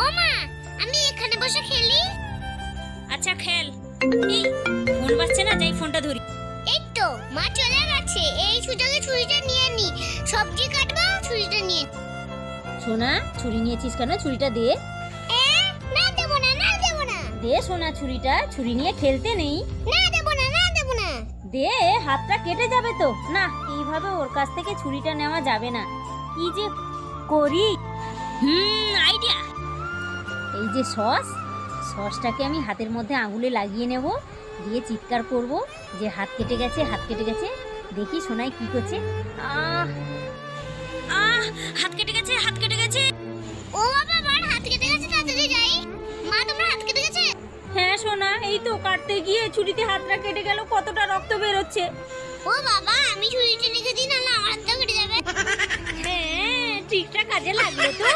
ও মা, আমি এখানে বসে খেলি। আচ্ছা খেল। এই ফোন বাজছে না, যাই ফোনটা ধরি। এই তো মা চলে গেছে। এই সুযোগে ছুরিটা নিয়ে নি, সবজি কাটবো, ছুরিটা নিয়ে নি। সোনা, ছুরি নিয়েছিস কেন? ছুরিটা দে। না দেবো না, না দেবো না, দে সোনা ছুরিটা, ছুরি নিয়ে খেলতে নেই। না দেবো না, না দেবো না। দে, হাতটা কেটে যাবে তো। না, এইভাবে ওর কাছ থেকে ছুরিটা নেওয়া যাবে না। কি যে করি। আইডিয়া। এই যে সসটাকে আমি হাতের মধ্যে আঙুলে লাগিয়ে নেব, দিয়ে চিৎকার করব যে হাত কেটে গেছে, হাত কেটে গেছে। দেখি সোনাই কি করছে। আহ আহ হাত কেটে গেছে, হাত কেটে গেছে। ও বাবা, আমার হাত কেটে গেছে, তাড়াতাড়ি যাই। মা, তোমার হাত কেটে গেছে? হ্যাঁ সোনা, এই তো কাটতে গিয়ে ছুরিতে হাতটা কেটে গেল, কতটা রক্ত বেরোচ্ছে। ও বাবা, আমি ছুরিটা রেখে দিই, না আমার হাতটা কেটে যাবে। হ্যাঁ, ঠিকঠাক কাজে লাগলো তো।